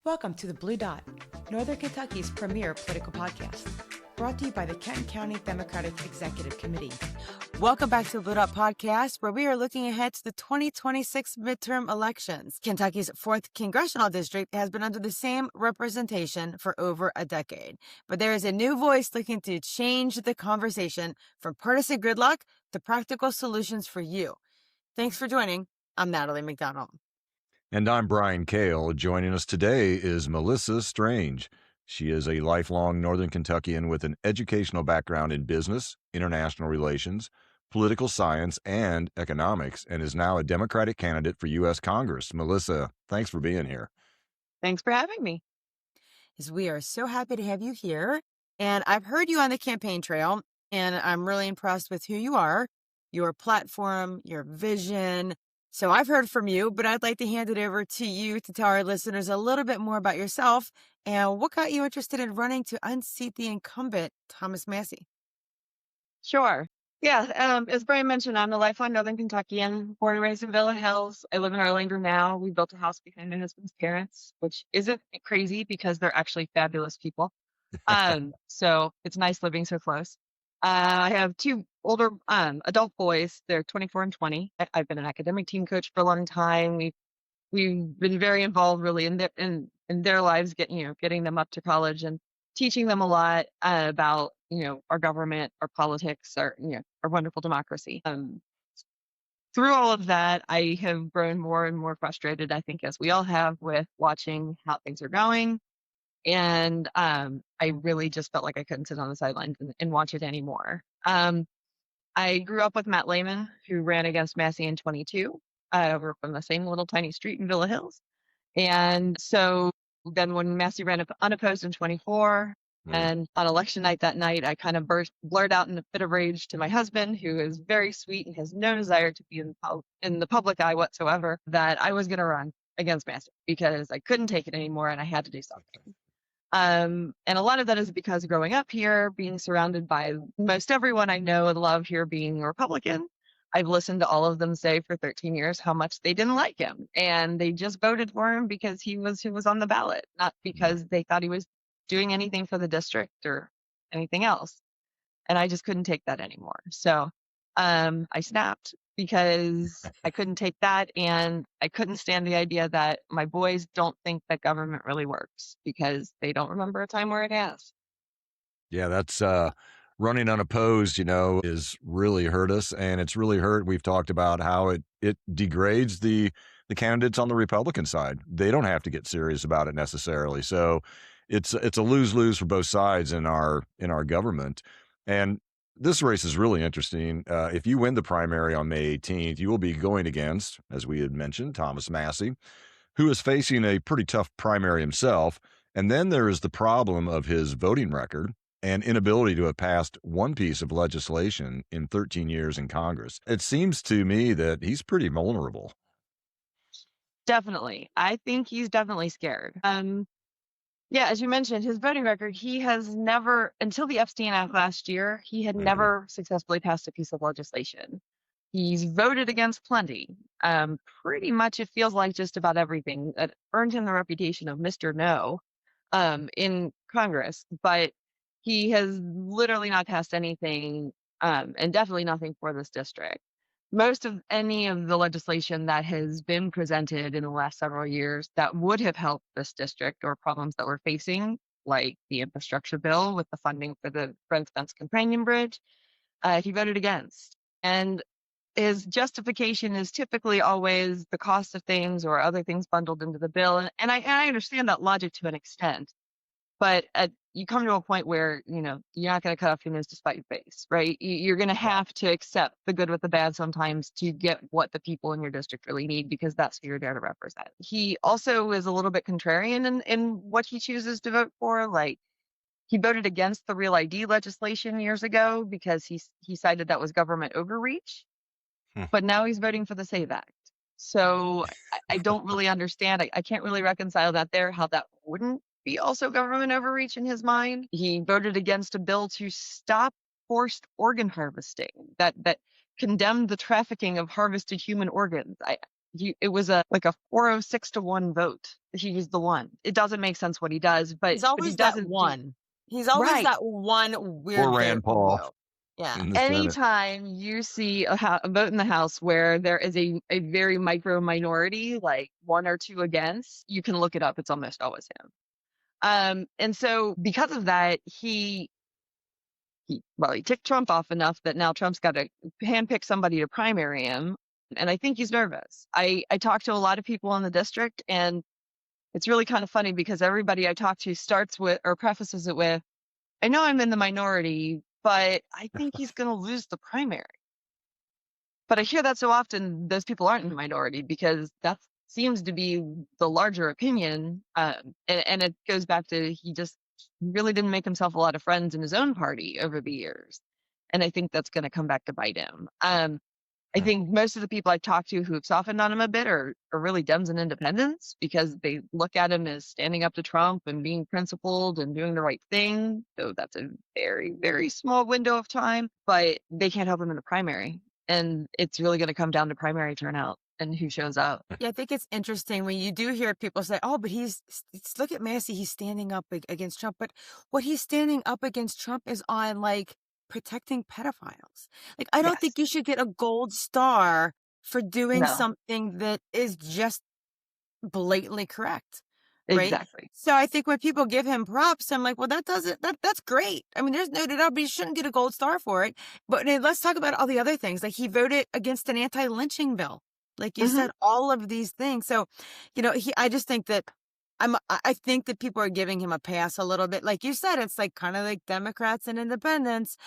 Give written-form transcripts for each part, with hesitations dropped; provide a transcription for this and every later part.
Welcome to the Blue Dot, Northern Kentucky's premier political podcast, brought to you by the Kenton County Democratic Executive Committee. Welcome back to the Blue Dot podcast, where we are looking ahead to the 2026 midterm elections. Kentucky's 4th Congressional District has been under the same representation for over a decade, but there is a new voice looking to change the conversation from partisan gridlock to practical solutions for you. Thanks for joining. I'm Natalie McDonald. And I'm Brian Kale. Joining us today is Melissa Strange. She is a lifelong Northern Kentuckian with an educational background in business, international relations, political science, and economics, and is now a Democratic candidate for U.S. Congress. Melissa, thanks for being here. Thanks for having me. Yes, we are so happy to have you here. And I've heard you on the campaign trail, and I'm really impressed with who you are, your platform, your vision. So I've heard from you, but I'd like to hand it over to you to tell our listeners a little bit more about yourself and what got you interested in running to unseat the incumbent, Thomas Massie. Sure. Yeah, as Brian mentioned, I'm a lifelong Northern Kentuckian, born and raised in Villa Hills. I live in Arlington now. We built a house behind my husband's parents, which isn't crazy because they're actually fabulous people. So it's nice living so close. I have two older adult boys. They're 24 and 20. I've been an academic team coach for a long time. We've been very involved really in their lives, getting them up to college and teaching them a lot about our government, our politics, our wonderful democracy. Through all of that, I have grown more and more frustrated, I think, as we all have, with watching how things are going. And I really just felt like I couldn't sit on the sidelines and watch it anymore. I grew up with Matt Lehman, who ran against Massie in 22. We're from the same little tiny street in Villa Hills. And so then when Massie ran unopposed in 24, and on election night that night, I kind of blurred out in a fit of rage to my husband, who is very sweet and has no desire to be in the public eye whatsoever, that I was going to run against Massie because I couldn't take it anymore and I had to do something. And a lot of that is because growing up here, being surrounded by most everyone I know and love here being a Republican, I've listened to all of them say for 13 years how much they didn't like him. And they just voted for him because he was who was on the ballot, not because they thought he was doing anything for the district or anything else. And I just couldn't take that anymore. So I snapped because I couldn't take that, and I couldn't stand the idea that my boys don't think that government really works because they don't remember a time where it has. Yeah, that's running unopposed, is really hurt us, and it's really hurt. We've talked about how it degrades the candidates on the Republican side. They don't have to get serious about it necessarily. So it's a lose-lose for both sides in our government. And this race is really interesting. If you win the primary on May 18th, you will be going against, as we had mentioned, Thomas Massie, who is facing a pretty tough primary himself. And then there is the problem of his voting record and inability to have passed one piece of legislation in 13 years in Congress. It seems to me that he's pretty vulnerable. Definitely. I think he's definitely scared. Yeah, as you mentioned, his voting record, he has never, until the Epstein Act last year, he had never successfully passed a piece of legislation. He's voted against plenty. Pretty much it feels like just about everything that earned him the reputation of Mr. No in Congress. But he has literally not passed anything, and definitely nothing for this district. Most of any of the legislation that has been presented in the last several years that would have helped this district or problems that we're facing, like the infrastructure bill with the funding for the Brent Spence Companion Bridge, he voted against. And his justification is typically always the cost of things or other things bundled into the bill. And I understand that logic to an extent. But you come to a point where, you're not going to cut off your nose to spite your face, right? You're going to have to accept the good with the bad sometimes to get what the people in your district really need, because that's who you're there to represent. He also is a little bit contrarian in what he chooses to vote for. Like, he voted against the Real ID legislation years ago because he cited that was government overreach. But now he's voting for the SAVE Act. So I don't really understand. I can't really reconcile that there, how that wouldn't be also government overreach in his mind. He voted against a bill to stop forced organ harvesting that condemned the trafficking of harvested human organs. it was like a 406-1 vote. He was the one. It doesn't make sense what he does, but He's he always that doesn't do one. He's always right. that one Poor weird Rand vote you Paul do. Yeah. in the Senate. Anytime you see a vote in the House where there is a very micro minority, like 1 or 2 against, you can look it up. It's almost always him. And so because of that, he ticked Trump off enough that now Trump's got to handpick somebody to primary him. And I think he's nervous. I talked to a lot of people in the district, and it's really kind of funny because everybody I talk to starts with or prefaces it with, I know I'm in the minority, but I think he's going to lose the primary. But I hear that so often, those people aren't in the minority because that seems to be the larger opinion. And it goes back to he really didn't make himself a lot of friends in his own party over the years. And I think that's going to come back to bite him. I think most of the people I've talked to who have softened on him a bit are really Dems and independents because they look at him as standing up to Trump and being principled and doing the right thing. So that's a very, very small window of time, but they can't help him in the primary. And it's really going to come down to primary turnout and who shows up. Yeah, I think it's interesting when you do hear people say, oh, but look at Massey, he's standing up against Trump. But what he's standing up against Trump is on like protecting pedophiles. Like, I don't think you should get a gold star for doing something that is just blatantly correct. Right? Exactly. So I think when people give him props, I'm like, well, that's great. I mean, there's no doubt, but he shouldn't get a gold star for it. But let's talk about all the other things. Like he voted against an anti-lynching bill. Like you said, all of these things. So, I just think that I think that people are giving him a pass a little bit. Like you said, it's like kind of like Democrats and independents,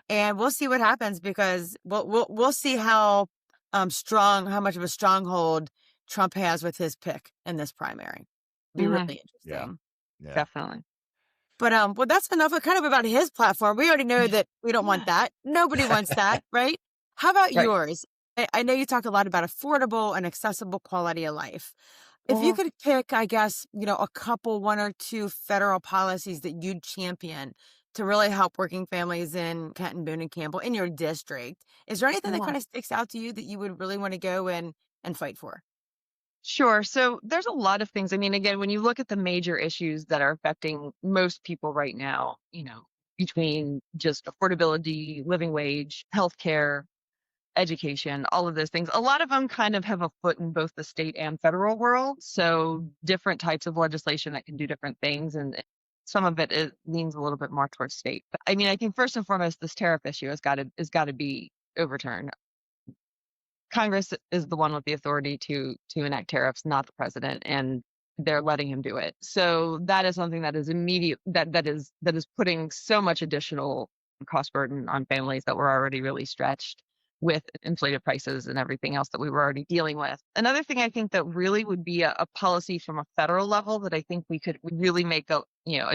and we'll see what happens because we'll see how much of a stronghold Trump has with his pick in this primary. Be really interesting. Yeah. Definitely. But well, that's enough kind of about his platform. We already know that we don't want that. Nobody wants that, right? How about yours? I know you talk a lot about affordable and accessible quality of life. If you could pick, I guess, a couple, 1 or 2 federal policies that you'd champion to really help working families in Kenton, Boone, and Campbell in your district, is there anything that kind of sticks out to you that you would really want to go and fight for? Sure. So there's a lot of things. I mean, again, when you look at the major issues that are affecting most people right now, between just affordability, living wage, healthcare, education, all of those things, a lot of them kind of have a foot in both the state and federal world. So different types of legislation that can do different things. And some of it leans a little bit more towards state. But I mean, I think first and foremost, this tariff issue has got to be overturned. Congress is the one with the authority to enact tariffs, not the president, and they're letting him do it. So that is something that is immediate, that is putting so much additional cost burden on families that were already really stretched with inflated prices and everything else that we were already dealing with. Another thing I think that really would be a policy from a federal level that I think we could really make a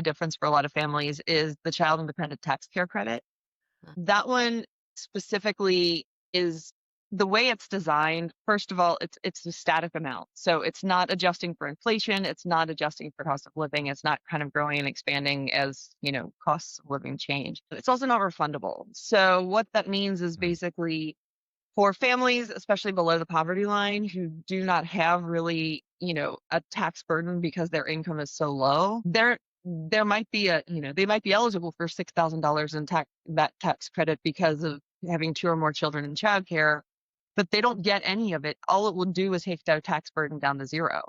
difference for a lot of families is the Child Independent Tax Care Credit. That one specifically is the way it's designed. First of all, it's a static amount. So it's not adjusting for inflation. It's not adjusting for cost of living. It's not kind of growing and expanding as, costs of living change. It's also not refundable. So what that means is basically for families, especially below the poverty line, who do not have really, a tax burden because their income is so low, there might be they might be eligible for $6,000 in that tax credit because of having 2 or more children in childcare, but they don't get any of it. All it will do is take their tax burden down to 0.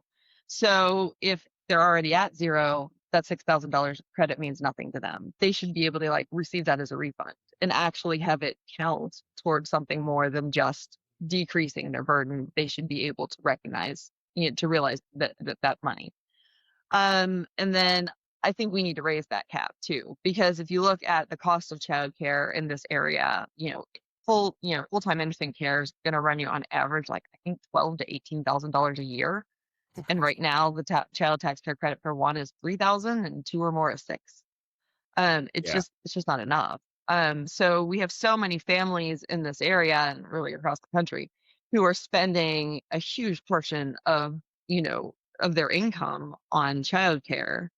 So if they're already at 0, that $6,000 credit means nothing to them. They should be able to receive that as a refund and actually have it count towards something more than just decreasing their burden. They should be able to recognize, to realize that money. And then I think we need to raise that cap too, because if you look at the cost of childcare in this area, full-time infant care is going to run you on average, I think $12,000 to $18,000 a year. And right now, the child tax care credit for 1 is $3,000 and 2 or more is $6,000. It's just not enough. So we have so many families in this area and really across the country who are spending a huge portion of their income on childcare.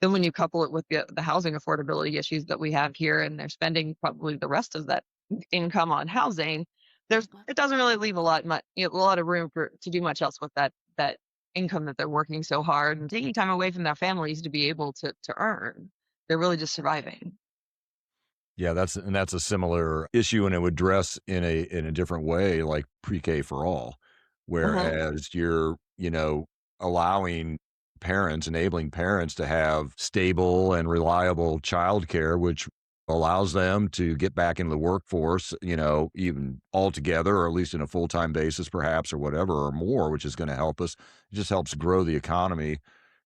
Then when you couple it with the housing affordability issues that we have here, and they're spending probably the rest of that income on housing, it doesn't really leave a lot a lot of room to do much else with that income that they're working so hard and taking time away from their families to be able to earn. They're really just surviving. Yeah, that's a similar issue, and it would dress in a different way, like pre-K for all, Uh-huh. whereas you're, allowing enabling parents to have stable and reliable childcare, which allows them to get back into the workforce, even altogether, or at least in a full-time basis, perhaps, or whatever, or more, which is going to help us. It just helps grow the economy.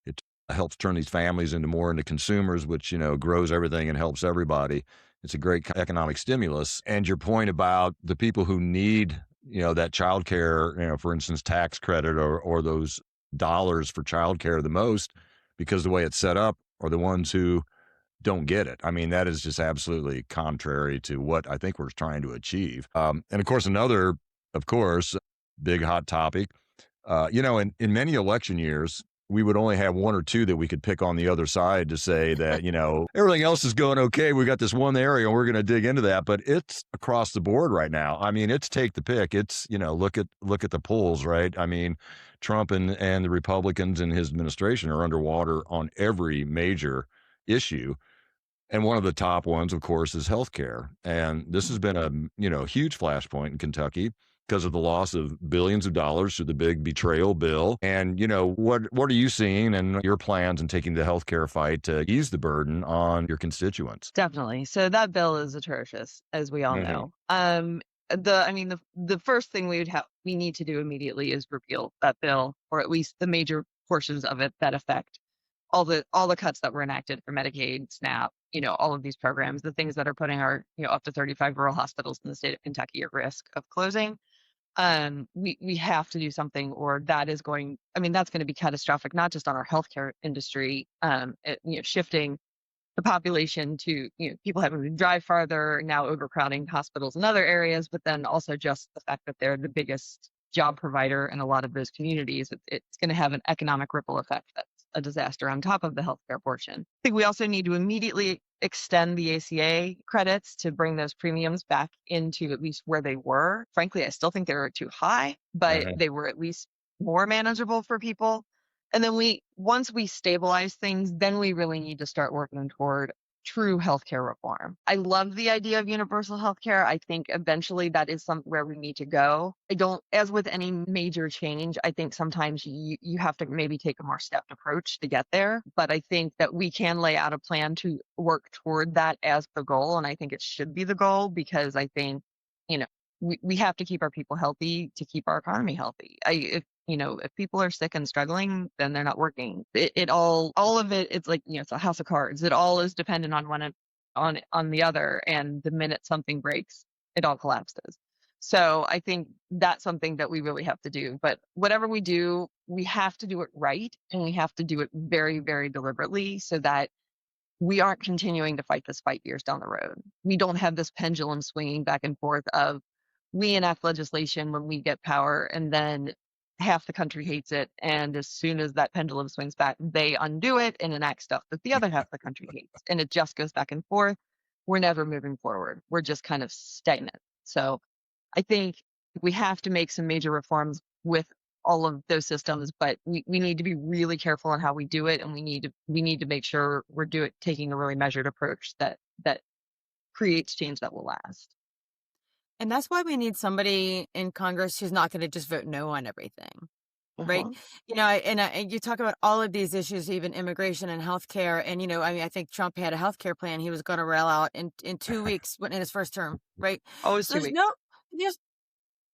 It helps turn these families into consumers, which, grows everything and helps everybody. It's a great economic stimulus. And your point about the people who need, that childcare, for instance, tax credit or those dollars for childcare the most, because the way it's set up, are the ones who don't get it. I mean, that is just absolutely contrary to what I think we're trying to achieve. And of course, of course, big hot topic. In many election years, we would only have one or two that we could pick on the other side to say that, everything else is going okay. We got this one area and we're going to dig into that, but it's across the board right now. I mean, it's take the pick. It's, look at the polls, right? I mean, Trump and the Republicans and his administration are underwater on every major issue. And one of the top ones, of course, is healthcare. And this has been a huge flashpoint in Kentucky because of the loss of billions of dollars through the big betrayal bill. And, what are you seeing and your plans in taking the healthcare fight to ease the burden on your constituents? Definitely. So that bill is atrocious, as we all Mhm. know. The first thing we need to do immediately is repeal that bill, or at least the major portions of it that affect all the cuts that were enacted for Medicaid, SNAP, all of these programs, the things that are putting our, up to 35 rural hospitals in the state of Kentucky at risk of closing. We have to do something, or that's going to be catastrophic, not just on our healthcare industry, shifting the population to, people having to drive farther, now overcrowding hospitals in other areas, but then also just the fact that they're the biggest job provider in a lot of those communities. It's going to have an economic ripple effect that's a disaster on top of the healthcare portion. I think we also need to immediately extend the ACA credits to bring those premiums back into at least where they were. Frankly, I still think they were too high, but Mhm. they were at least more manageable for people. And then once we stabilize things, then we really need to start working toward true healthcare reform. I love the idea of universal healthcare. I think eventually that is where we need to go. As with any major change, I think sometimes you have to maybe take a more stepped approach to get there. But I think that we can lay out a plan to work toward that as the goal. And I think it should be the goal, because I think, we have to keep our people healthy to keep our economy healthy. If people are sick and struggling, then they're not working. All of it, it's like, it's a house of cards. It all is dependent on on the other. And the minute something breaks, it all collapses. So I think that's something that we really have to do. But whatever we do, we have to do it right. And we have to do it very, very deliberately, so that we aren't continuing to fight this fight years down the road. We don't have this pendulum swinging back and forth of, we enact legislation when we get power, and then half the country hates it. And as soon as that pendulum swings back, they undo it and enact stuff that the other half of the country hates. And it just goes back and forth. We're never moving forward. We're just kind of stagnant. So I think we have to make some major reforms with all of those systems, but we need to be really careful on how we do it, and we need to make sure we're taking a really measured approach that creates change that will last. And that's why we need somebody in Congress who's not going to just vote no on everything. Right. Uh-huh. And you talk about all of these issues, even immigration and healthcare. And, I think Trump had a healthcare plan he was going to roll out in 2 weeks in his first term. Right. Always So 2 weeks.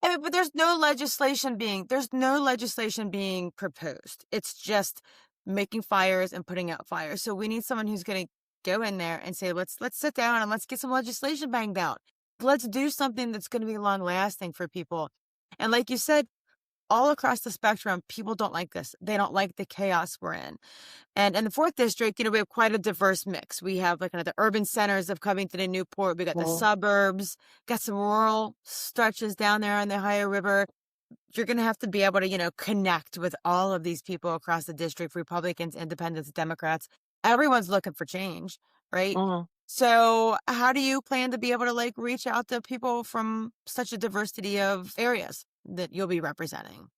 but there's no legislation being proposed. It's just making fires and putting out fires. So we need someone who's going to go in there and say, let's sit down and let's get some legislation banged out. Let's do something that's going to be long lasting for people. And like you said, all across the spectrum, people don't like this. They don't like the chaos we're in. And in the 4th district, we have quite a diverse mix. We have kind of the urban centers of Covington and Newport. We got the suburbs, got some rural stretches down there on the Ohio River. You're going to have to be able to, connect with all of these people across the district, Republicans, Independents, Democrats. Everyone's looking for change, right? So how do you plan to be able to like reach out to people from such a diversity of areas that you'll be representing?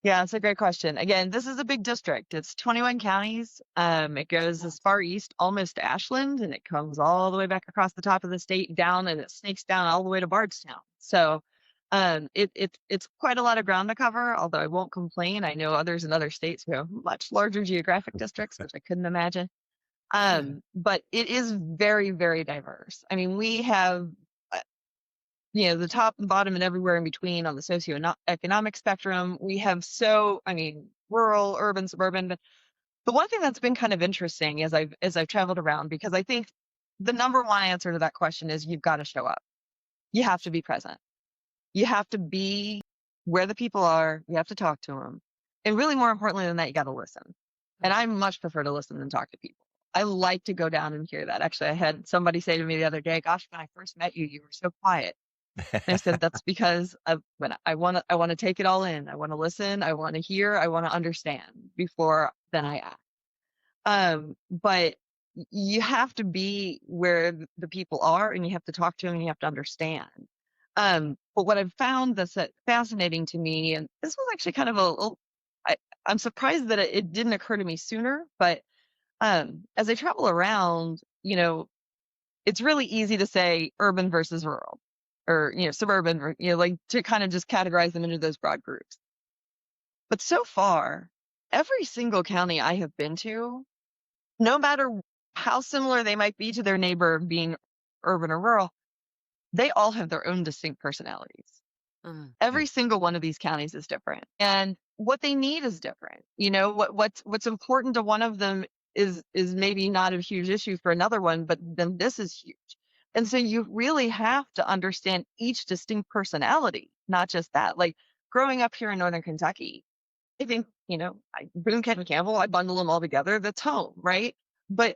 Yeah, it's a great question. Again, this is a big district. It's 21 counties. It goes as far east, almost to Ashland, and it comes all the way back across the top of the state down, and it snakes down all the way to Bardstown. So, it's quite a lot of ground to cover. Although I won't complain. I know others in other states who have much larger geographic districts, which I couldn't imagine. But it is very, very diverse. I mean, we have the top and bottom and everywhere in between on the socioeconomic spectrum. We have rural, urban, suburban. But the one thing that's been kind of interesting as I've traveled around, because I think the number one answer to that question is you've got to show up. You have to be present. You have to be where the people are. You have to talk to them. And really more importantly than that, you got to listen. And I much prefer to listen than talk to people. I like to go down and hear that. Actually, I had somebody say to me the other day, gosh, when I first met you, you were so quiet. And I said, that's because when I want to take it all in. I want to listen. I want to hear. I want to understand before then I act. But you have to be where the people are, and you have to talk to them, and you have to understand. But what I've found that's fascinating to me, and this was actually kind of I'm surprised that it didn't occur to me sooner. But as I travel around, it's really easy to say urban versus rural, or suburban, or like to kind of just categorize them into those broad groups. But so far, every single county I have been to, no matter how similar they might be to their neighbor being urban or rural, they all have their own distinct personalities. Every single one of these counties is different, and what they need is different. What's important to one of them is maybe not a huge issue for another one, but then this is huge. And so you really have to understand each distinct personality, not just that. Like growing up here in Northern Kentucky, I think, Boone, Kent, and Campbell, I bundle them all together. That's home, right? But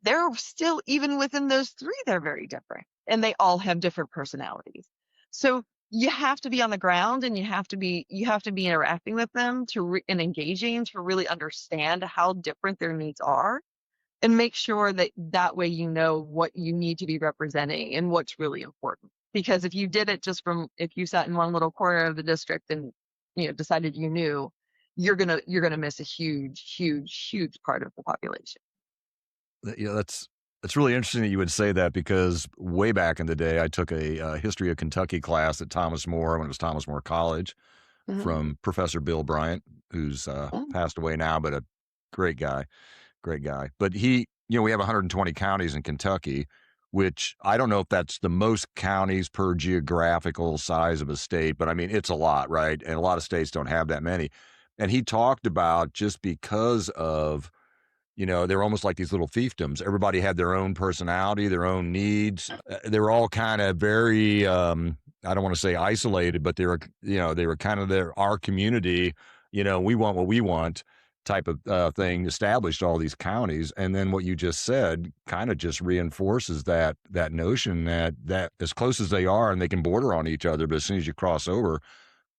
they're still, even within those three, they're very different, and they all have different personalities. So you have to be on the ground, and you have to be interacting with them and engaging to really understand how different their needs are, and make sure that way you know what you need to be representing and what's really important. Because if you did it just if you sat in one little corner of the district and decided you knew, you're gonna miss a huge, huge, huge part of the population. Yeah, that's really interesting that you would say that, because way back in the day, I took a history of Kentucky class at Thomas More, when it was Thomas More College, Mhm. from Professor Bill Bryant, who's Mm. passed away now, but a great guy, great guy. But we have 120 counties in Kentucky, which I don't know if that's the most counties per geographical size of a state, but I mean, it's a lot, right? And a lot of states don't have that many. And he talked about, just because of, they're almost like these little fiefdoms. Everybody had their own personality, their own needs. They were all kind of very, I don't want to say isolated, but they were kind of our community. We want what we want type of thing established all these counties. And then what you just said kind of just reinforces that notion that as close as they are, and they can border on each other, but as soon as you cross over,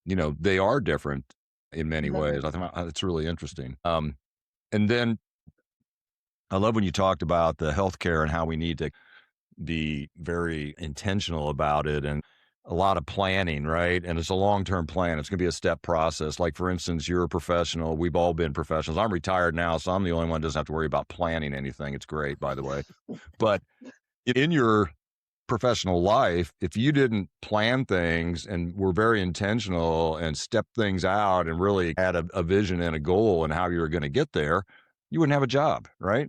they are different in many ways. I think it's really interesting. And then I love when you talked about the healthcare and how we need to be very intentional about it, and a lot of planning, right? And it's a long-term plan. It's going to be a step process. Like, for instance, you're a professional. We've all been professionals. I'm retired now, so I'm the only one who doesn't have to worry about planning anything. It's great, by the way. But in your professional life, if you didn't plan things and were very intentional and step things out and really had a vision and a goal and how you were going to get there, you wouldn't have a job, right?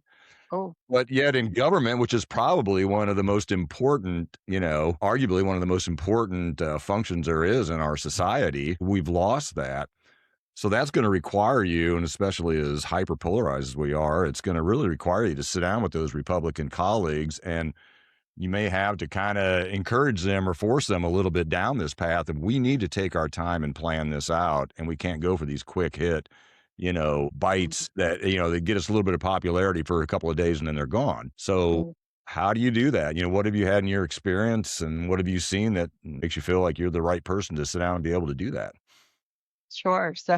Oh, But yet in government, which is probably one of the most important, arguably one of the most important functions there is in our society, we've lost that. So that's going to require you, and especially as hyper polarized as we are, it's going to really require you to sit down with those Republican colleagues, and you may have to kind of encourage them or force them a little bit down this path. And we need to take our time and plan this out. And we can't go for these quick hit, bites that, that get us a little bit of popularity for a couple of days and then they're gone. So how do you do that? What have you had in your experience, and what have you seen that makes you feel like you're the right person to sit down and be able to do that? sure. So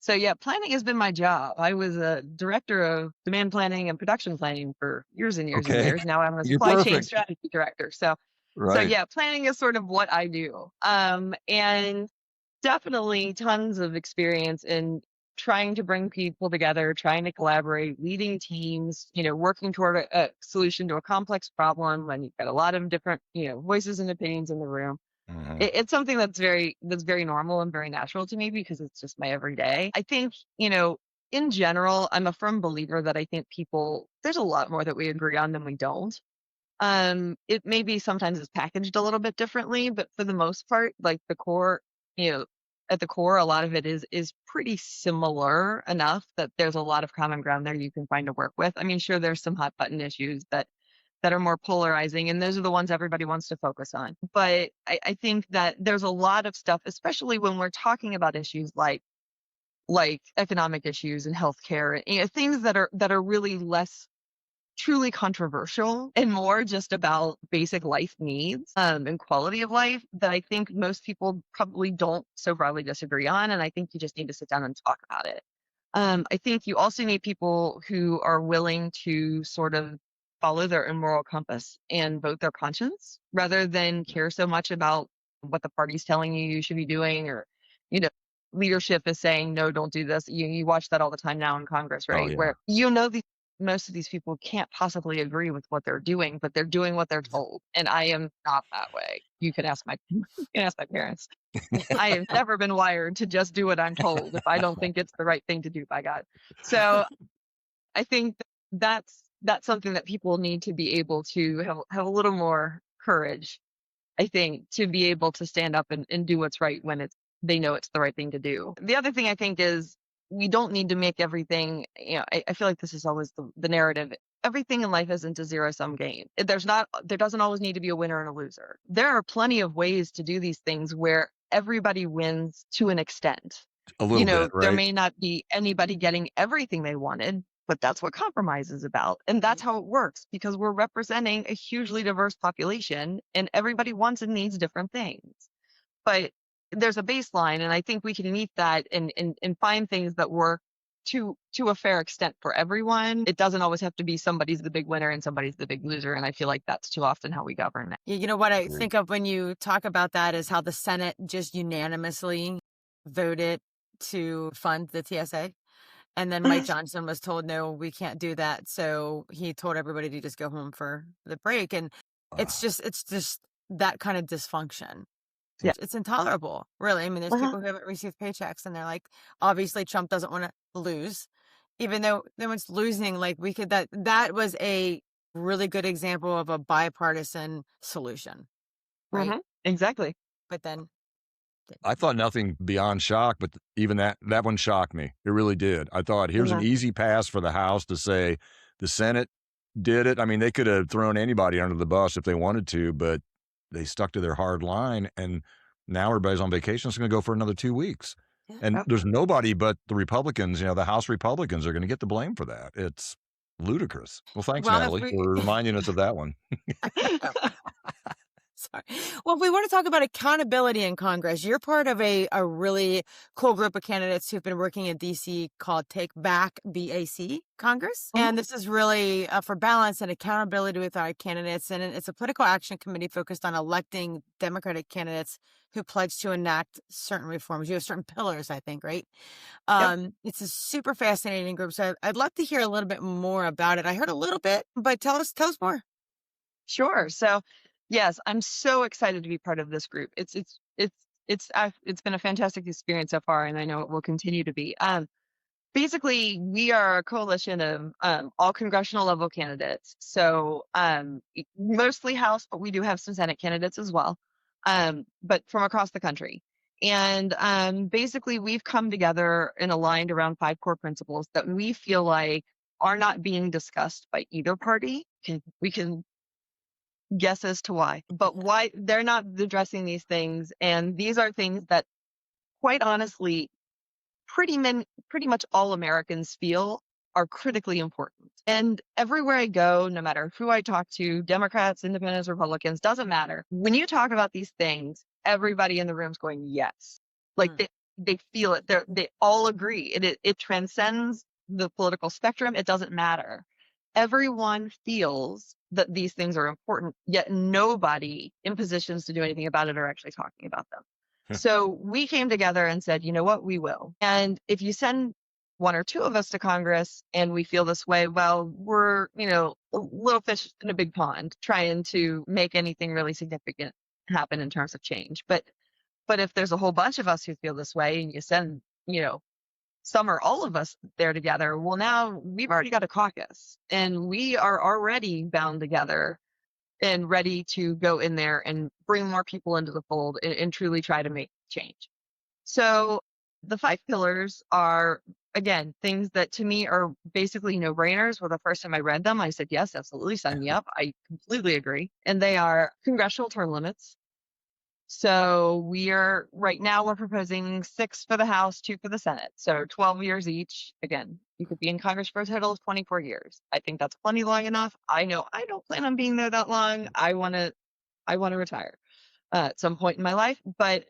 So yeah, planning has been my job. I was a director of demand planning and production planning for years and years and Okay. years. Now I'm a You're supply chain perfect. strategy director. So Right. yeah, planning is sort of what I do. And definitely tons of experience in trying to bring people together, trying to collaborate, leading teams, working toward a solution to a complex problem when you've got a lot of different, voices and opinions in the room. Mhm. It's something that's very normal and very natural to me because it's just my everyday. I think, in general, I'm a firm believer that I think there's a lot more that we agree on than we don't. It maybe sometimes is packaged a little bit differently, but for the most part, like the core, you know, at the core, a lot of it is pretty similar enough that there's a lot of common ground there you can find to work with. I mean, sure, there's some hot button issues that are more polarizing, and those are the ones everybody wants to focus on. But I think that there's a lot of stuff, especially when we're talking about issues like economic issues and healthcare, things that are really less truly controversial and more just about basic life needs and quality of life that I think most people probably don't so broadly disagree on. And I think you just need to sit down and talk about it. I think you also need people who are willing to sort of follow their immoral compass and vote their conscience rather than care so much about what the party's telling you should be doing or, you know, leadership is saying, no, don't do this. You watch that all the time now in Congress, Oh right? yeah. Where most of these people can't possibly agree with what they're doing, but they're doing what they're told. And I am not that way. You can ask my parents. I have never been wired to just do what I'm told if I don't think it's the right thing to do, by God. So I think that's something that people need to be able to have a little more courage, I think, to be able to stand up and do what's right when they know it's the right thing to do. The other thing I think is we don't need to make everything, I feel like this is always the narrative. Everything in life isn't a zero-sum game. There doesn't always need to be a winner and a loser. There are plenty of ways to do these things where everybody wins to an extent. A little bit, There right? may not be anybody getting everything they wanted, but that's what compromise is about. And that's how it works because we're representing a hugely diverse population and everybody wants and needs different things. But there's a baseline, and I think we can meet that and find things that work to a fair extent for everyone. It doesn't always have to be somebody's the big winner and somebody's the big loser. And I feel like that's too often how we govern now. You know what I Agreed. think of when you talk about that is how the Senate just unanimously voted to fund the TSA. And then Mike Johnson was told, no, we can't do that. So he told everybody to just go home for the break. And it's just that kind of dysfunction. Yeah. It's intolerable, really. I mean, there's people who haven't received paychecks and they're like, obviously Trump doesn't want to lose, even though no one's losing. Like that was a really good example of a bipartisan solution, right? Exactly. But then I thought nothing beyond shock, but even that one shocked me. It really did. I thought here's an easy pass for the House to say the Senate did it. I mean, they could have thrown anybody under the bus if they wanted to, but they stuck to their hard line. And now everybody's on vacation. It's going to go for another 2 weeks. Yeah. And there's nobody but the Republicans, the House Republicans are going to get the blame for that. It's ludicrous. Well, thanks, Natalie, for reminding us of that one. Sorry. Well, if we want to talk about accountability in Congress, you're part of a really cool group of candidates who've been working in D.C. called Take Back BAC Congress. And this is really for balance and accountability with our candidates. And it's a political action committee focused on electing Democratic candidates who pledge to enact certain reforms. You have certain pillars, I think, right? Yep. It's a super fascinating group. So I'd love to hear a little bit more about it. I heard a little bit, but tell us more. Sure. So, yes, I'm so excited to be part of this group. It's been a fantastic experience so far, and I know it will continue to be. Basically, we are a coalition of all congressional level candidates. So, mostly House, but we do have some Senate candidates as well. But from across the country. And basically, we've come together and aligned around 5 core principles that we feel like are not being discussed by either party. We can guess as to why, but why they're not addressing these things. And these are things that, quite honestly, pretty much all Americans feel are critically important. And everywhere I go, no matter who I talk to, Democrats, Independents, Republicans, doesn't matter. When you talk about these things, everybody in the room's going, yes. Like they feel it. They all agree. It transcends the political spectrum. It doesn't matter. Everyone feels that these things are important, yet nobody in positions to do anything about it are actually talking about them. So we came together and said, you know what, we will. And if you send one or two of us to Congress and we feel this way, well, we're, little fish in a big pond trying to make anything really significant happen in terms of change. But if there's a whole bunch of us who feel this way and you send, some or all of us there together, well, now we've already got a caucus and we are already bound together and ready to go in there and bring more people into the fold and truly try to make change. So the 5 pillars are, again, things that to me are basically no-brainers. Well, the first time I read them, I said, yes, absolutely, sign me up. I completely agree. And they are congressional term limits. So right now we're proposing 6 for the House, 2 for the Senate. So 12 years each. Again, you could be in Congress for a total of 24 years. I think that's plenty long enough. I know I don't plan on being there that long. I want to retire at some point in my life. But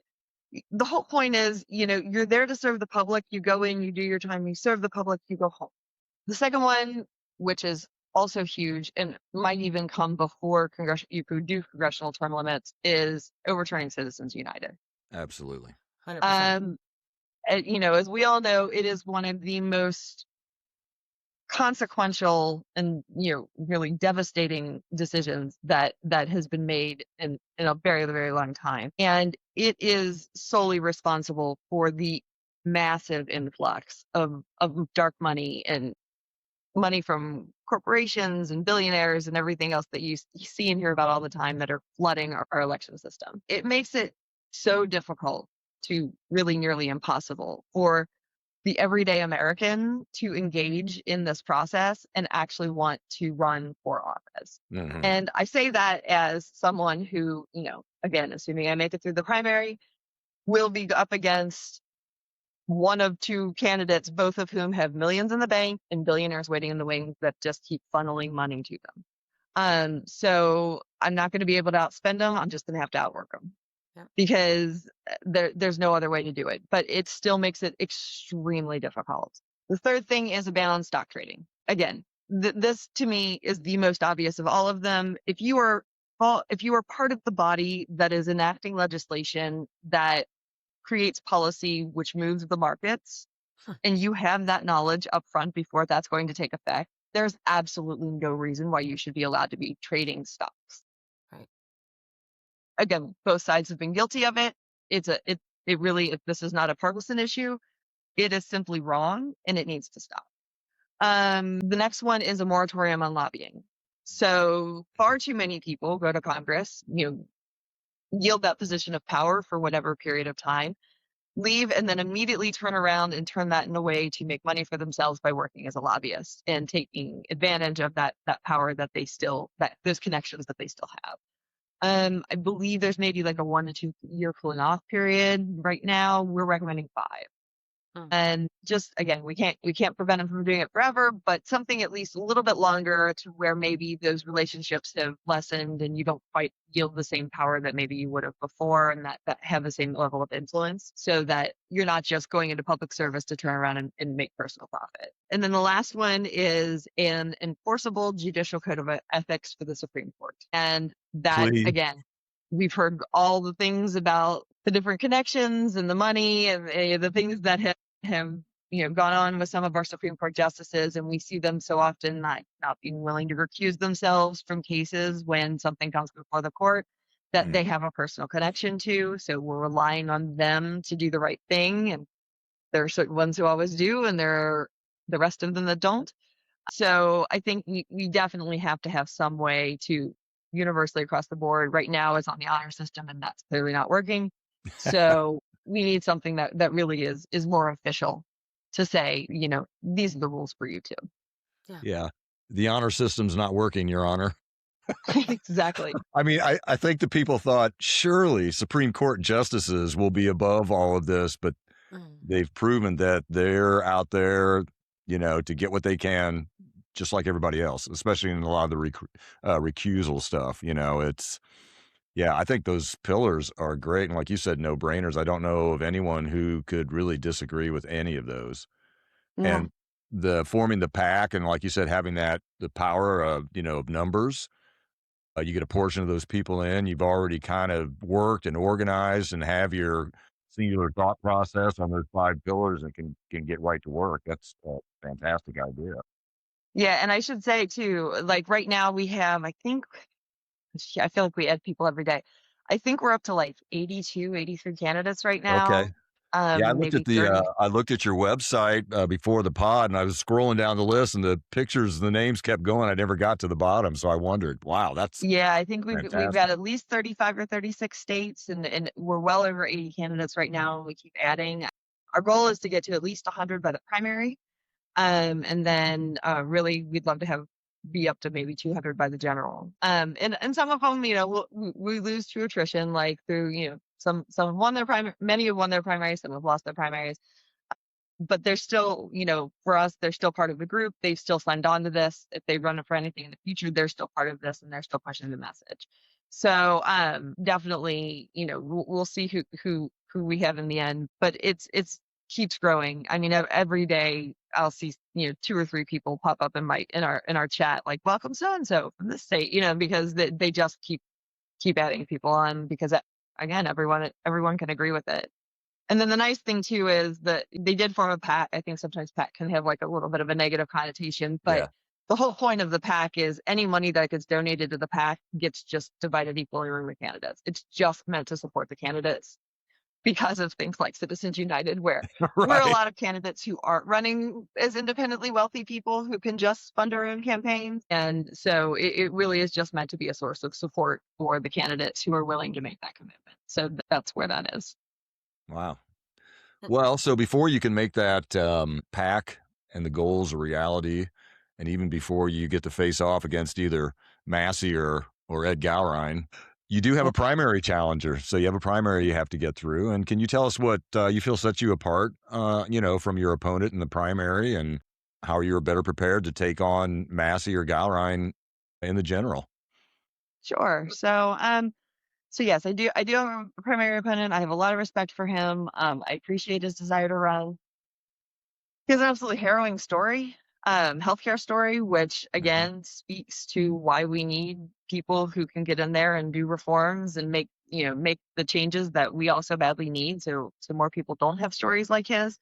the whole point is, you're there to serve the public. You go in, you do your time, you serve the public, you go home. The second one, which is also huge and might even come before you could do congressional term limits, is overturning Citizens United. Absolutely. 100%. As we all know, it is one of the most consequential and really devastating decisions that has been made in a very, very long time, and it is solely responsible for the massive influx of dark money and money from corporations and billionaires and everything else that you see and hear about all the time that are flooding our election system. It makes it so difficult to really nearly impossible for the everyday American to engage in this process and actually want to run for office. Mm-hmm. And I say that as someone who, again, assuming I make it through the primary, will be up against one of 2 candidates, both of whom have millions in the bank and billionaires waiting in the wings that just keep funneling money to them. So I'm not going to be able to outspend them. I'm just going to have to outwork them. Yep. Because there's no other way to do it, but it still makes it extremely difficult. The third thing is a ban on stock trading. Again, this to me is the most obvious of all of them. If you are part of the body that is enacting legislation that creates policy which moves the markets, and you have that knowledge up front before that's going to take effect, there's absolutely no reason why you should be allowed to be trading stocks. Right. Again, both sides have been guilty of it. If this is not a partisan issue, it is simply wrong and it needs to stop. The next one is a moratorium on lobbying. So far too many people go to Congress, yield that position of power for whatever period of time, leave, and then immediately turn around and turn that in a way to make money for themselves by working as a lobbyist and taking advantage of that power that those connections that they still have. I believe there's maybe like a 1 to 2 year cooling off period. Right now, we're recommending 5. And just, again, we can't prevent them from doing it forever, but something at least a little bit longer to where maybe those relationships have lessened and you don't quite yield the same power that maybe you would have before, and that have the same level of influence, so that you're not just going into public service to turn around and make personal profit. And then the last one is an enforceable judicial code of ethics for the Supreme Court. And that, Please. again, we've heard all the things about the different connections and the money and the things that have gone on with some of our Supreme Court justices, and we see them so often not being willing to recuse themselves from cases when something comes before the court that they have a personal connection to. So we're relying on them to do the right thing, and there are certain ones who always do, and there are the rest of them that don't. So I think we definitely have to have some way to universally across the board. Right now it's on the honor system, and that's clearly not working. So we need something that really is more official to say, these are the rules for you too. Yeah. The honor system's not working, Your Honor. Exactly. I mean, I think the people thought surely Supreme Court justices will be above all of this, but they've proven that they're out there, to get what they can, just like everybody else, especially in a lot of the recusal stuff. Yeah, I think those pillars are great, and like you said, no-brainers. I don't know of anyone who could really disagree with any of those. Yeah. And the forming the pack and like you said, having that the power of, of numbers, you get a portion of those people in, you've already kind of worked and organized and have your singular thought process on those 5 pillars and can get right to work. That's a fantastic idea. Yeah, and I should say too, like right now we have, I think, I feel like we add people every day. I think we're up to like 82, 83 candidates right Okay. now. Yeah, Maybe 30. I looked at your website, before the pod, and I was scrolling down the list, and the pictures, the names kept going. I never got to the bottom, so I wondered, wow, that's Yeah, I think we've got fantastic. at least 35 or 36 states, and we're well over 80 candidates right now, and we keep adding. Our goal is to get to at least 100 by the primary. And then really we'd love to have be up to maybe 200 by the general. And some of them, we lose through attrition, like through, some have won their primary, many have won their primaries, some have lost their primaries, but they're still, for us, they're still part of the group. They've still signed on to this. If they run for anything in the future, they're still part of this and they're still pushing the message. So definitely, we'll see who we have in the end, but it's keeps growing. I mean, every day I'll see, 2 or 3 people pop up in our chat like, welcome so and so from this state, because they just keep adding people on because again, everyone can agree with it. And then the nice thing too is that they did form a PAC. I think sometimes PAC can have like a little bit of a negative connotation, but Yeah. the whole point of the PAC is any money that gets donated to the PAC gets just divided equally among the candidates. It's just meant to support the candidates because of things like Citizens United, where we're a Right. lot of candidates who aren't running as independently wealthy people who can just fund our own campaigns. And so it really is just meant to be a source of support for the candidates who are willing to make that commitment. So that's where that is. Wow. Well, so before you can make that, pack and the goals a reality, and even before you get to face off against either Massey or Ed Gowrine, you do have a primary challenger. So you have a primary you have to get through. And can you tell us what, you feel sets you apart, from your opponent in the primary and how you're better prepared to take on Massey or Gowrine in the general? Sure. So yes, I do have a primary opponent. I have a lot of respect for him. I appreciate his desire to run. He has an absolutely harrowing story, healthcare story, which Mhm. again speaks to why we need people who can get in there and do reforms and make the changes that we also badly need. So more people don't have stories like his,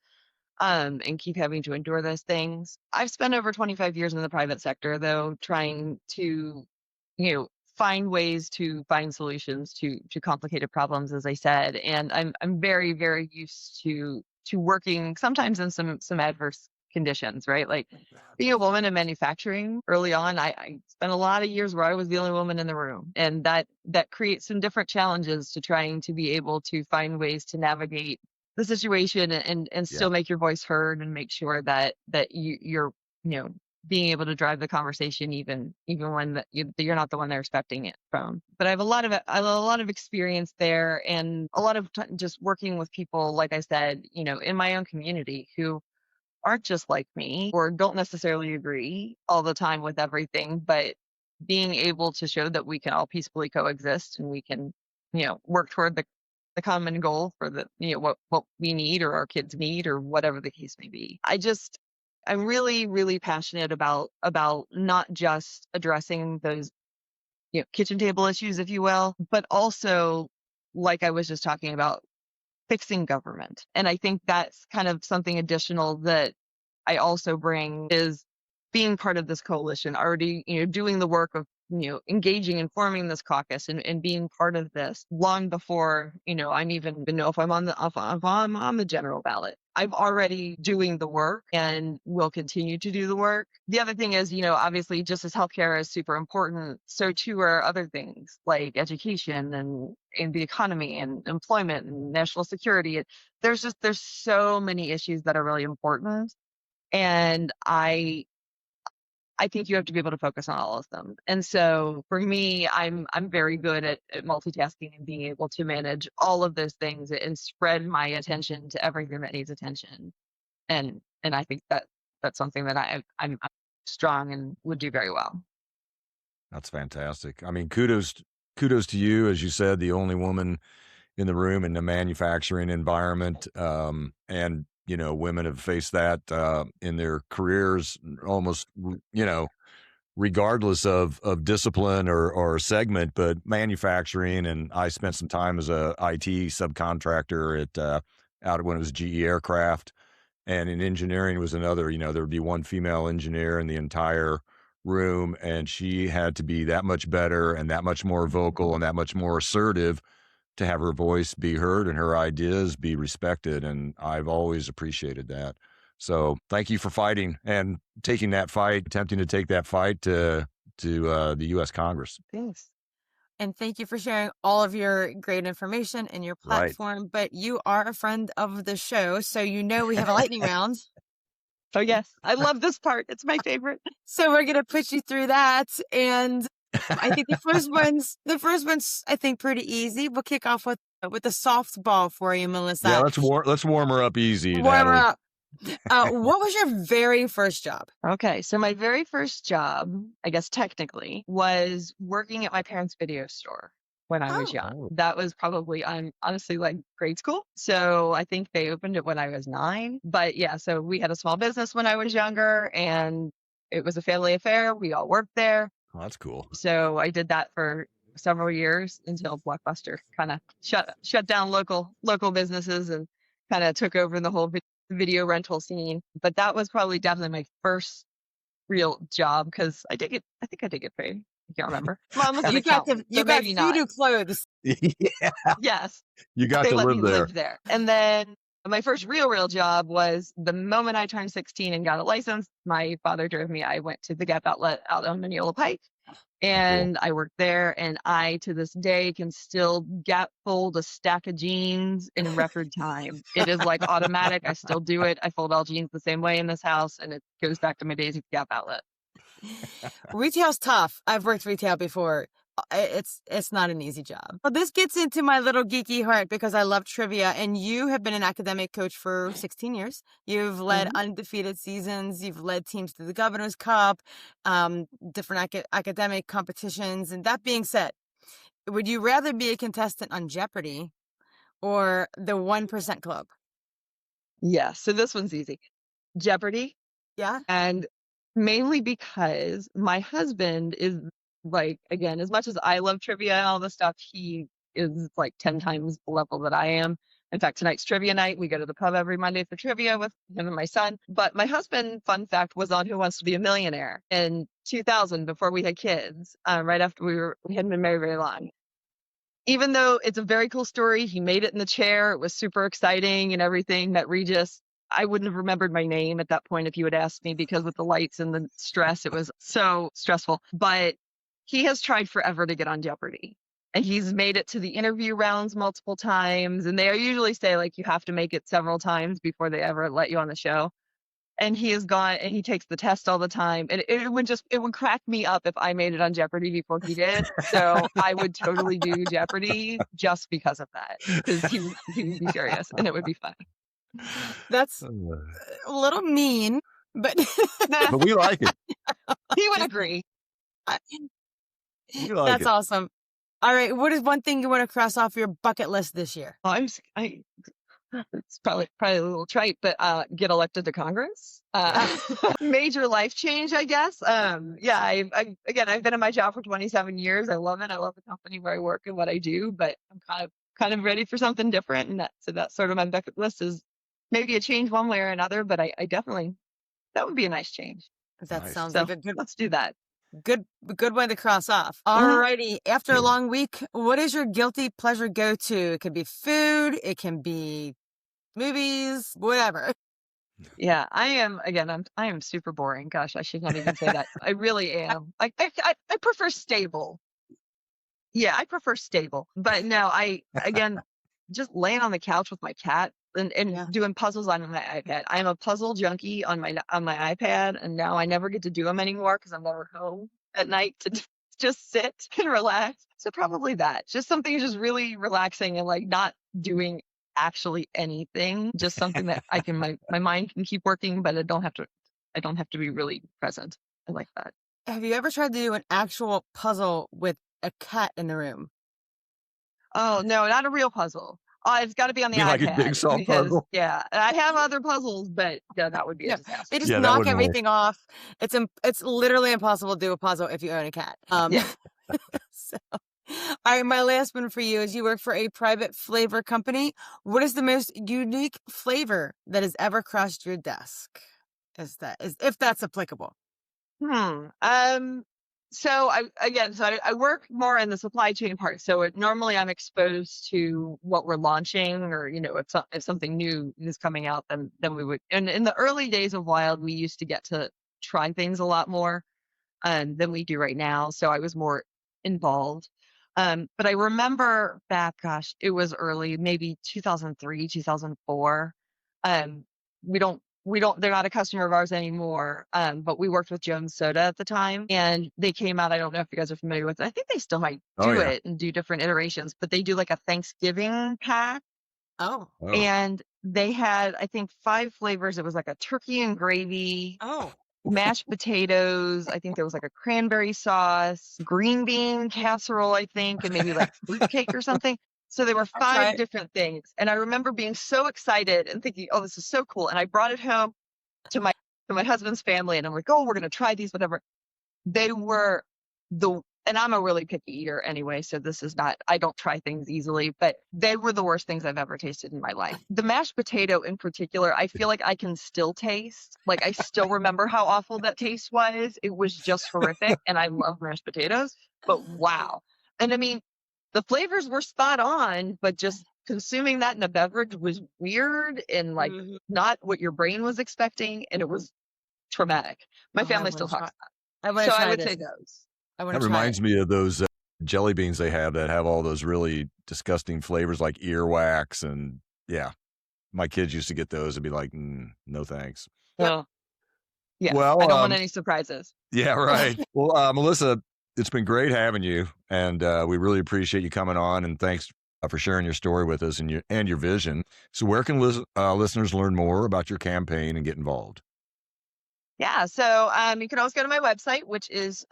and keep having to endure those things. I've spent over 25 years in the private sector, though, trying to, you know, find ways to find solutions to complicated problems, as I said. And I'm very, very used to working sometimes in some adverse conditions, right? Like being a woman in manufacturing early on, I spent a lot of years where I was the only woman in the room. And that creates some different challenges to trying to be able to find ways to navigate the situation and Yeah. still make your voice heard and make sure that you're you know being able to drive the conversation even when you're not the one they're expecting it from. But I have a lot of experience there and a lot of just working with people, like I said, in my own community who aren't just like me or don't necessarily agree all the time with everything, but being able to show that we can all peacefully coexist and we can, work toward the common goal for what we need or our kids need or whatever the case may be. I'm really, really passionate about not just addressing those, kitchen table issues, if you will, but also, like I was just talking about, fixing government. And I think that's kind of something additional that I also bring is being part of this coalition, already, doing the work of, engaging and forming this caucus and being part of this long before, I'm even know if I'm on if I'm on the general ballot. I'm already doing the work and will continue to do the work. The other thing is, obviously just as healthcare is super important, so too are other things like education and the economy and employment and national security. There's so many issues that are really important. And I think you have to be able to focus on all of them. And so for me, I'm very good at multitasking and being able to manage all of those things and spread my attention to everything that needs attention. And I think that's something that I'm strong and would do very well. That's fantastic. I mean, kudos kudos to you, as you said, the only woman in the room in the manufacturing environment. And, women have faced that in their careers almost, regardless of discipline or segment, but manufacturing. And I spent some time as a IT subcontractor out when it was GE Aircraft, and in engineering was another. There would be one female engineer in the entire room, and she had to be that much better and that much more vocal and that much more assertive to have her voice be heard and her ideas be respected. And I've always appreciated that. So thank you for fighting and taking that fight, attempting to take that fight to the U.S. Congress. Thanks. And thank you for sharing all of your great information and your Right. platform. But you are a friend of the show, so we have a lightning round. Oh, yes. I love this part. It's my favorite. So we're going to put you through that. And I think the first one's I think pretty easy. We'll kick off with a softball for you, Melissa. Yeah, let's warm her up easy. Warm her up. What was your very first job? Okay, so my very first job, I guess technically, was working at my parents' video store when I was young. That was probably honestly like grade school. So I think they opened it when I was 9. But yeah, so we had a small business when I was younger, and it was a family affair. We all worked there. Oh, that's cool. So I did that for several years until Blockbuster kind of shut down local businesses and kind of took over the whole video rental scene. But that was probably definitely my first real job, because I think I did get paid. I can't remember. Mom was an accountant, you got food and clothes. Yeah. Yes. You got to live there. And then my first real job was the moment I turned 16 and got a license. My father drove me. I went to the Gap outlet out on Mineola Pike, and I worked there. And I, to this day, can still gap fold a stack of jeans in record time. It is like automatic. I still do it. I fold all jeans the same way in this house, and it goes back to my days at the Gap outlet. Retail's tough. I've worked retail before. It's not an easy job. Well, this gets into my little geeky heart because I love trivia, and you have been an academic coach for 16 years. You've led undefeated seasons. You've led teams to the Governor's Cup, different academic competitions. And that being said, would you rather be a contestant on Jeopardy or the 1% Club? Yeah, so this one's easy. Jeopardy. Yeah. And mainly because my husband is, like, again, as much as I love trivia and all this stuff, he is like 10 times the level that I am. In fact, tonight's trivia night. We go to the pub every Monday for trivia with him and my son. But my husband, fun fact, was on Who Wants to Be a Millionaire in 2000 before we had kids, right after we hadn't been married very long. Even though it's a very cool story, he made it in the chair. It was super exciting and everything. That Regis, I wouldn't have remembered my name at that point if you had asked me, because with the lights and the stress, it was so stressful. But he has tried forever to get on Jeopardy, and he's made it to the interview rounds multiple times. And they usually say, like, you have to make it several times before they ever let you on the show. And he has gone and he takes the test all the time. And it would crack me up if I made it on Jeopardy before he did. So I would totally do Jeopardy just because of that, because he would be serious and it would be fun. That's a little mean, but but we like it. He would agree. That's awesome. All right, what is one thing you want to cross off your bucket list this year? It's probably a little trite, but get elected to Congress. Major life change, I guess. Yeah, I've been in my job for 27 years. I love it. I love the company where I work and what I do, but I'm kind of ready for something different. And that's sort of my bucket list, is maybe a change one way or another. But I definitely, that would be a nice change. That sounds like a good. Let's do that. Good one to cross off. Alrighty. After a long week, what is your guilty pleasure go-to? It could be food. It can be movies, whatever. Yeah, I am super boring. Gosh, I should not even say that. I really am. I prefer stable. Yeah, I prefer stable. But no, again, just laying on the couch with my cat and doing puzzles on my iPad. I am a puzzle junkie on my iPad, and now I never get to do them anymore because I'm never home at night to just sit and relax. So probably that. Just something just really relaxing and like not doing actually anything. Just something that I can my mind can keep working, but I don't have to be really present. I like that. Have you ever tried to do an actual puzzle with a cat in the room? Oh, no, not a real puzzle. It's got to be on the You mean like a iPad jigsaw because, puzzle? yeah, I have other puzzles, but yeah, that would be a No, disaster. they just Yeah, that knock wouldn't work. everything off. It's literally impossible to do a puzzle if you own a cat. Yeah. So, all right, my last one for you is you work for a private flavor company. What is the most unique flavor that has ever crossed your desk? If that's applicable? So I work more in the supply chain part. So normally I'm exposed to what we're launching, or if something new is coming out, then we would. And in the early days of Wild, we used to get to try things a lot more than we do right now. So I was more involved. But I remember back, gosh, it was early, maybe 2003, 2004. They're not a customer of ours anymore. But we worked with Jones Soda at the time, and they came out. I don't know if you guys are familiar with it. I think they still might do it and do different iterations, but they do like a Thanksgiving pack. Oh. And they had, I think, 5 flavors. It was like a turkey and gravy. Oh. Mashed potatoes. I think there was like a cranberry sauce, green bean casserole, I think, and maybe like fruitcake or something. So there were 5 different things. And I remember being so excited and thinking, oh, this is so cool. And I brought it home to my husband's family, and I'm like, oh, we're going to try these, whatever. They were and I'm a really picky eater anyway, so this is not, I don't try things easily, but they were the worst things I've ever tasted in my life. The mashed potato in particular, I feel like I can still taste. Like, I still remember how awful that taste was. It was just horrific, and I love mashed potatoes, but wow. And I mean, the flavors were spot on, but just consuming that in a beverage was weird and like not what your brain was expecting, and it was traumatic. My family still talks about it. So I would say those. That reminds me of those jelly beans they have that have all those really disgusting flavors like earwax. And yeah, my kids used to get those and be like, no thanks. Well, yeah, well, I don't want any surprises. Yeah, right. Well, Melissa, it's been great having you, and we really appreciate you coming on, and thanks for sharing your story with us and your vision. So where can listeners learn more about your campaign and get involved? Yeah, so you can always go to my website, which is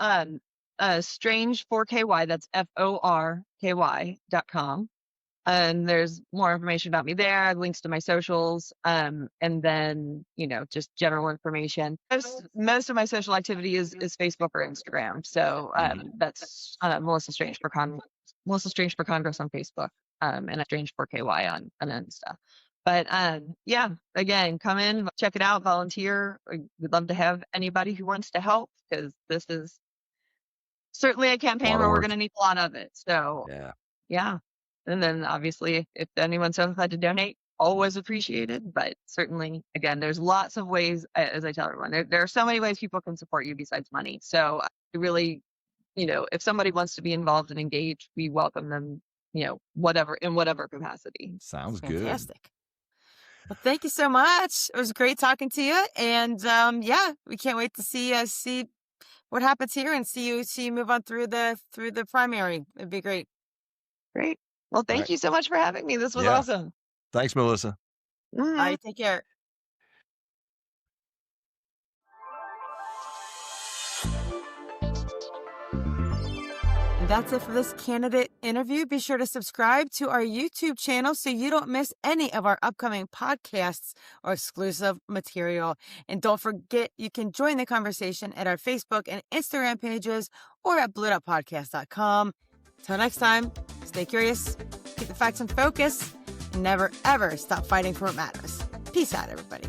Strange4KY, that's FORKY.com. And there's more information about me there, links to my socials, and then, just general information. Most of my social activity is Facebook or Instagram. So that's Melissa Strange for Congress on Facebook, and Strange4KY on Insta. But yeah, again, come in, check it out, volunteer. We'd love to have anybody who wants to help, because this is certainly a campaign where we're going to need a lot of it. So yeah. And then obviously, if anyone's so inclined to donate, always appreciated. But certainly, again, there's lots of ways, as I tell everyone, there are so many ways people can support you besides money. So really, if somebody wants to be involved and engaged, we welcome them, in whatever capacity. Sounds good. Fantastic. Well, thank you so much. It was great talking to you. And yeah, we can't wait to see what happens here and see you move on through the primary. It'd be great. Great. Well, thank you so much for having me. This was awesome. Thanks, Melissa. All right, take care. And that's it for this candidate interview. Be sure to subscribe to our YouTube channel so you don't miss any of our upcoming podcasts or exclusive material. And don't forget, you can join the conversation at our Facebook and Instagram pages or at BlueDotPodcast.com. Till next time, stay curious, keep the facts in focus, and never, ever stop fighting for what matters. Peace out, everybody.